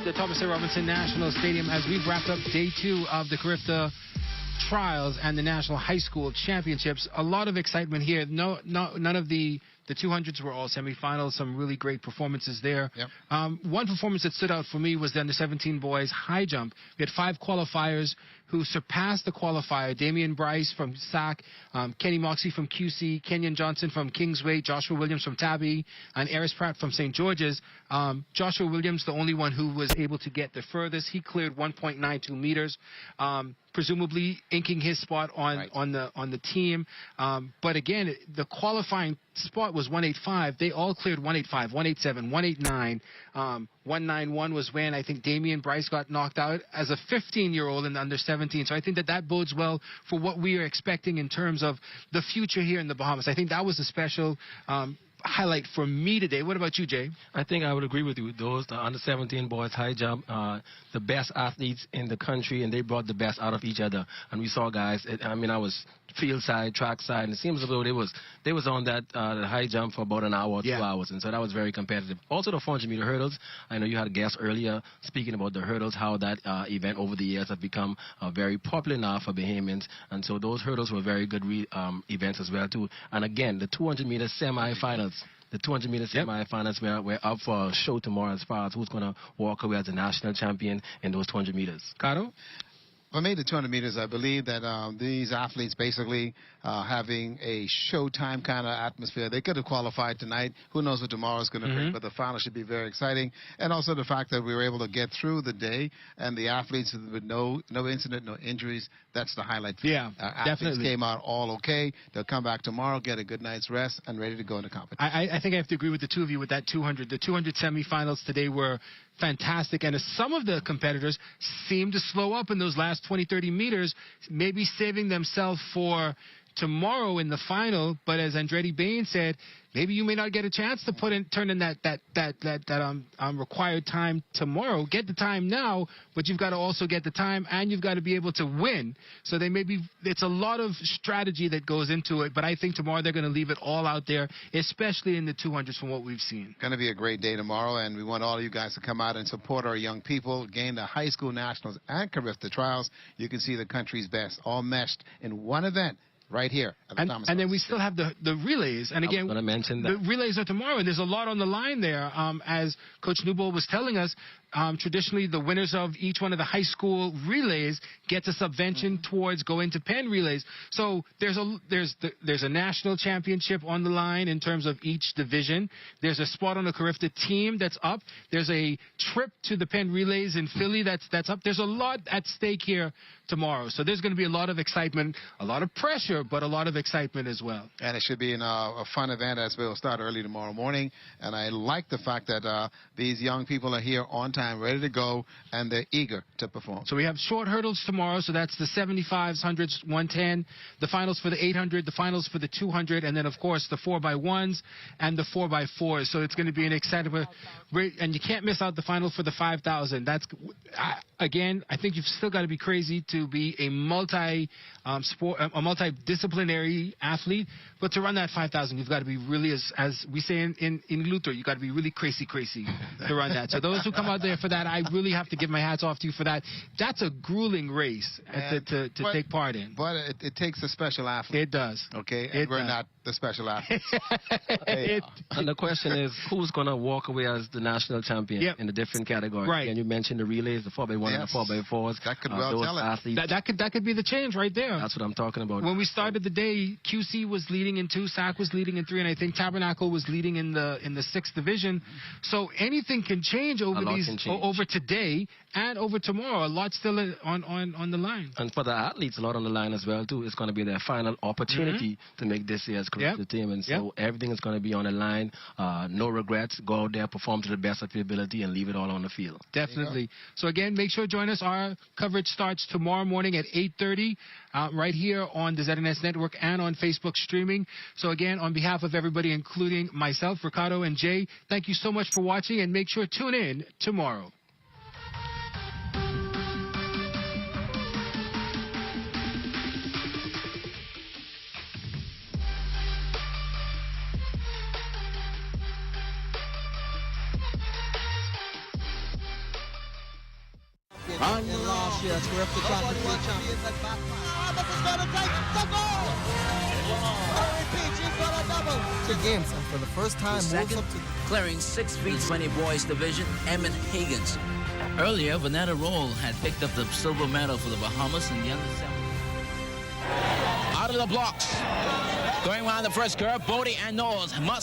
the Thomas A. Robinson National Stadium as we've wrapped up day 2 of the CARIFTA Trials and the National High School Championships. A lot of excitement here. None of the 200s were all semifinals. Some really great performances there. Yep. One performance that stood out for me was the under-17 boys high jump. We had 5 qualifiers who surpassed the qualifier. Damian Bryce from SAC, Kenny Moxie from QC, Kenyon Johnson from Kingsway, Joshua Williams from Tabby, and Eris Pratt from St. George's. Joshua Williams, the only one who was able to get the furthest. He cleared 1.92 meters. Presumably inking his spot on the team. But again, the qualifying spot was 185. They all cleared 185, 187, 189. 191 was when I think Damian Bryce got knocked out as a 15-year-old in the under 17. So I think that bodes well for what we are expecting in terms of the future here in the Bahamas. I think that was a special highlight for me today. What about you, Jay? I think I would agree with you. Those the under-17 boys high jump, the best athletes in the country, and they brought the best out of each other. And we saw guys. I was field side, track side, and it seems as though they was on that the high jump for about an hour or 2 hours, and so that was very competitive. Also, the 400-meter hurdles. I know you had a guest earlier speaking about the hurdles, how that event over the years have become very popular now for Bahamians, and so those hurdles were very good events as well too. And again, the 200-meter semifinals. The 200-meter semifinals were up for a show tomorrow as far as who's going to walk away as the national champion in those 200 meters. Caro? For me, the 200 meters, I believe that these athletes basically having a showtime kind of atmosphere. They could have qualified tonight. Who knows what tomorrow is going to bring, but the final should be very exciting. And also the fact that we were able to get through the day and the athletes with no incident, no injuries, that's the highlight. Yeah, athletes definitely. Came out all okay. They'll come back tomorrow, get a good night's rest, and ready to go into competition. I think I have to agree with the two of you with that 200. The 200 semifinals today were fantastic, and some of the competitors seemed to slow up in those last 20, 30 meters, maybe saving themselves for tomorrow in the final. But as Andretti Bain said, maybe you may not get a chance to turn in that required time tomorrow. Get the time now, but you've got to also get the time, and you've got to be able to win. So it's a lot of strategy that goes into it, but I think tomorrow they're going to leave it all out there, especially in the 200s from what we've seen. Going to be a great day tomorrow, and we want all of you guys to come out and support our young people, gain the high school nationals and CARIFTA trials. You can see the country's best all meshed in one event. Right here. And then we still have the relays. And again, the relays are tomorrow, and there's a lot on the line there. As Coach Newbold was telling us, traditionally the winners of each one of the high school relays gets a subvention towards going to Penn relays. So there's a national championship on the line in terms of each division. There's a spot on the CARIFTA team that's up. There's a trip to the Penn relays in Philly that's up. There's a lot at stake here tomorrow. So there's going to be a lot of excitement, a lot of pressure, but a lot of excitement as well. And it should be a fun event as we'll start early tomorrow morning. And I like the fact that these young people are here on time, ready to go, and they're eager to perform. So we have short hurdles tomorrow. So that's the 75s, 100s, 110, the finals for the 800, the finals for the 200, and then, of course, the 4x1s and the 4x4s. So it's going to be an exciting, and you can't miss out the final for the 5,000. That's, again, I think you've still got to be crazy to be a multidisciplinary athlete, but to run that 5,000, you've got to be really, as we say in Luther, you've got to be really crazy to run that. So those who come out there for that, I really have to give my hats off to you for that. That's a grueling race to take part in. But it takes a special athlete. It does. Okay, and we're not the special athletes. And the question is, who's going to walk away as the national champion in the different categories? Right. And you mentioned the relays, the 4x1 and the 4x4s. That could well tell it. Athletes, that could be the change right there. That's what I'm talking about. When we started the day, QC was leading in 2, SAC was leading in 3, and I think Tabernacle was leading in the 6th division. So anything can change over today and over tomorrow. A lot still on the line. And for the athletes, a lot on the line as well too. It's going to be their final opportunity to make this year's CARIFTA team, and so everything is going to be on the line. No regrets. Go out there, perform to the best of your ability, and leave it all on the field. Definitely. So again, make sure to join us. Our coverage starts tomorrow morning at 8:30, right here on the ZNS Network and on Facebook streaming. So again, on behalf of everybody, including myself, Ricardo, and Jay, thank you so much for watching, and make sure to tune in tomorrow. in last year's CARIFTA Championship champions at back. This is going to take the goal! Peachy's got a double! To games, and for the first time, moves up to clearing 6 feet 20 boys division, Emmett Higgins. Earlier, Vanetta Roll had picked up the silver medal for the Bahamas in the under-7. Out of the blocks. Going around the first curve, Bodie and Knowles must